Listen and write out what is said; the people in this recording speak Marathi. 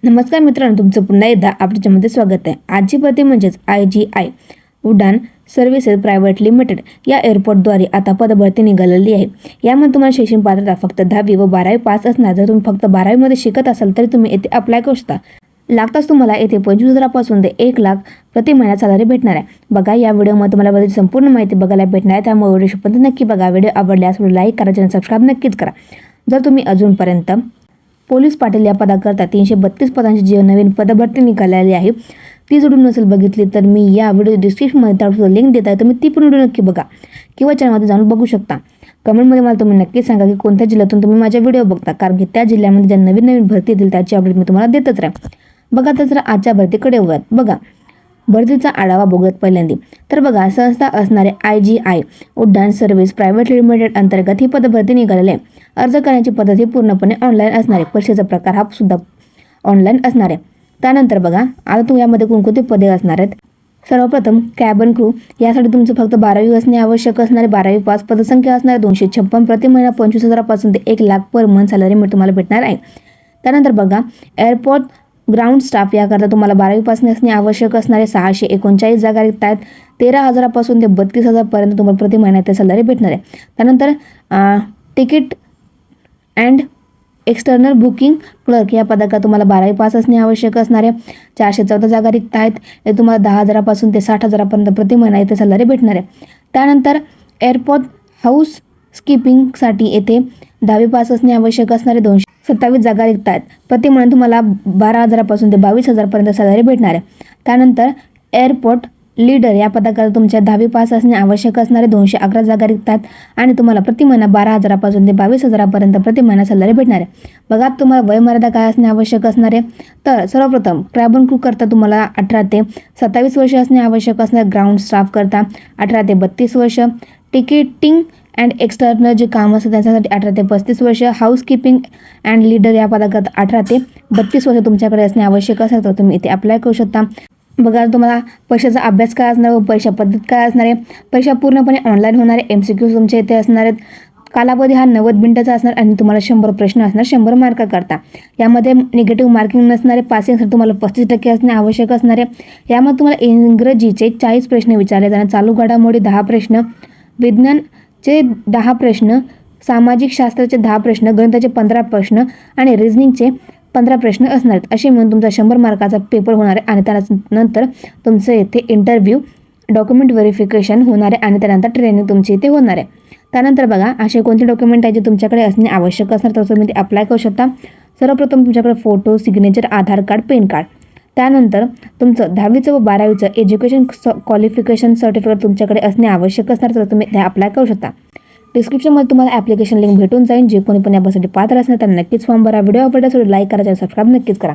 नमस्कार मित्रांनो, तुमचं पुन्हा एकदा आपल्यामध्ये स्वागत आहे. आजची भरती म्हणजेच IGI उडान सर्व्हिसेस प्रायव्हेट लिमिटेड या एअरपोर्टद्वारे आता पदभरती निघालेली आहे. यामध्ये तुम्हाला शैक्षणिक पात्रता फक्त 10वी व 12वी पास असणार. जर तुम्ही फक्त 12वी मध्ये शिकत असाल तरी तुम्ही येथे अप्लाय करू शकता. लागताच तुम्हाला येथे 25,000 पासून ते 1 लाख प्रति महिना सॅलरी भेटणार आहे. बघा, या व्हिडिओमध्ये तुम्हाला बरीच संपूर्ण माहिती बघायला भेटणार आहे. त्यामुळे व्हिडिओ शेवटपर्यंत नक्की बघा. व्हिडिओ आवडल्यास लाईक करा, चॅनल सबस्क्राईब नक्कीच करा. जर तुम्ही अजूनपर्यंत पोलीस पाटील या पदाकरता 332 पदांची जी नवीन पदभरती निघालेली आहे ती जर नसेल बघितली तर मी या व्हिडिओ डिस्क्रिप्शनमध्ये त्यावर लिंक देत आहे. तुम्ही ती पण व्हिडिओ नक्की बघा किंवा चॅनलमध्ये जाऊन बघू शकता. कमेंटमध्ये मला तुम्ही नक्की सांगा की कोणत्या जिल्ह्यातून तुम्ही माझे व्हिडिओ बघता, कारण की त्या जिल्ह्यामध्ये ज्या नवीन भरती येतील त्याची अपडेट मी तुम्हाला देतच राहील. बघा, तर आजच्या भरतीकडे वळूयात. बघा, भरतीचा आढावा बघूयात पहिल्यांदा. तर बघा, संस्था असणारे IGI उड्डाण सर्व्हिस प्रायव्हेट लिमिटेड अंतर्गत ही पदभरती निघालेली आहे. अर्ज करण्याची पद्धत ही पूर्णपणे ऑनलाईन असणार आहे. परीक्षेचा प्रकार हा सुद्धा ऑनलाईन असणार आहे. त्यानंतर बघा, आता तुम्ही यामध्ये कोणकोणती पदे असणार आहेत. सर्वप्रथम कॅबन क्रू, यासाठी तुमचं फक्त 12वी असणे आवश्यक असणारे. 12वी पास. पदसंख्या असणार 256 प्रति महिना. 25,000 पासून ते 1 लाख पर मंथ सॅलरी तुम्हाला भेटणार आहे. त्यानंतर बघा, एअरपोर्ट ग्राउंड स्टाफ याकरता तुम्हाला 12वी पासून असणे आवश्यक असणारे. 639 जागा रिक्त आहेत. 13,000 पासून ते 32,000 पर्यंत तुम्हाला प्रति महिना ते सॅलरी भेटणार आहे. त्यानंतर ticket and external booking clerk या पदाकरता तुम्हाला 12वी पास असणे आवश्यक असणारे. 414 जागा रिक्त आहेत. हे तुम्हाला 10,000 पासून ते 60,000 पर्यंत प्रति महिना इथे सॅलरी भेटणार आहे. त्यानंतर एअरपोर्ट हाऊस कीपिंगसाठी येथे 10वी पास असणे आवश्यक असणारे. 227 जागा रिक्त आहेत. प्रति महिना तुम्हाला 12,000 पासून ते 22,000 पर्यंत सॅलरी भेटणार आहे. त्यानंतर एअरपोर्ट लीडर या पदाकरता तुमच्या 10वी पास असणे आवश्यक असणारे. 211 जागा रिक्त आहेत आणि तुम्हाला प्रति महिना 12,000 पासून ते 22,000 पर्यंत प्रति महिना सॅलरी भेटणार आहे. बघा, तुम्हाला वयमर्यादा काय असणे आवश्यक असणार आहे. तर सर्वप्रथम कॅबिन क्रू करता तुम्हाला 18 ते 27 वर्ष असणे आवश्यक असणार. ग्राउंड स्टाफ करता 18 ते 32 वर्ष. टिकीटिंग अँड एक्सटर्नल जे काम असतं त्याच्यासाठी 18 ते 35 वर्ष. हाऊसकीपिंग अँड लीडर या पदाकरता 18 ते 32 वर्ष तुमच्याकडे असणे आवश्यक असेल तर तुम्ही इथे अप्लाय करू शकता. बघा, तुम्हाला परीक्षेचा अभ्यास काय असणार व परीक्षा पद्धत काय असणार आहे. परीक्षा पूर्णपणे ऑनलाईन होणार आहे. MCQ तुमच्या इथे असणार आहेत. कालावधी हा 90 मिनिटाचा असणार आणि तुम्हाला 100 प्रश्न असणार 100 मार्क करता. यामध्ये निगेटिव्ह मार्किंग नसणारे. पासिंगसाठी तुम्हाला 35% असणे आवश्यक असणार आहे. यामध्ये तुम्हाला इंग्रजीचे 40 प्रश्न विचारले जाणार. चालू घडामोडी 10 प्रश्न, विज्ञानचे 10 प्रश्न, सामाजिक शास्त्राचे 10 प्रश्न, गणिताचे 15 प्रश्न आणि रिझनिंगचे 15 प्रश्न असणार आहेत. असे म्हणून तुमचा 100 मार्काचा पेपर होणार आहे आणि त्यानंतर तुमचं येथे इंटरव्ह्यू, डॉक्युमेंट व्हेरिफिकेशन होणार आहे आणि त्यानंतर ट्रेनिंग तुमची इथे होणार आहे. त्यानंतर बघा, असे कोणते डॉक्युमेंट आहे जे तुमच्याकडे असणे आवश्यक असणार तर तुम्ही ते अप्लाय करू शकता. सर्वप्रथम तुमच्याकडे फोटो, सिग्नेचर, आधार कार्ड, पॅन कार्ड. त्यानंतर तुमचं 10वीचं व 12वीचं एज्युकेशन क्वालिफिकेशन सर्टिफिकेट तुमच्याकडे असणे आवश्यक असणार तर तुम्ही ते अप्लाय करू शकता. डिस्क्रिप्शनमध्ये तुम्हाला ॲप्लिकेशन लिंक भेटून जाईल. जे कोणी पण यासाठी पात्र असणार त्यांना नक्कीच फॉर्म भरा. व्हिडिओ आवडल्यास लाईक करा, सबस्क्राईब नक्कीच करा.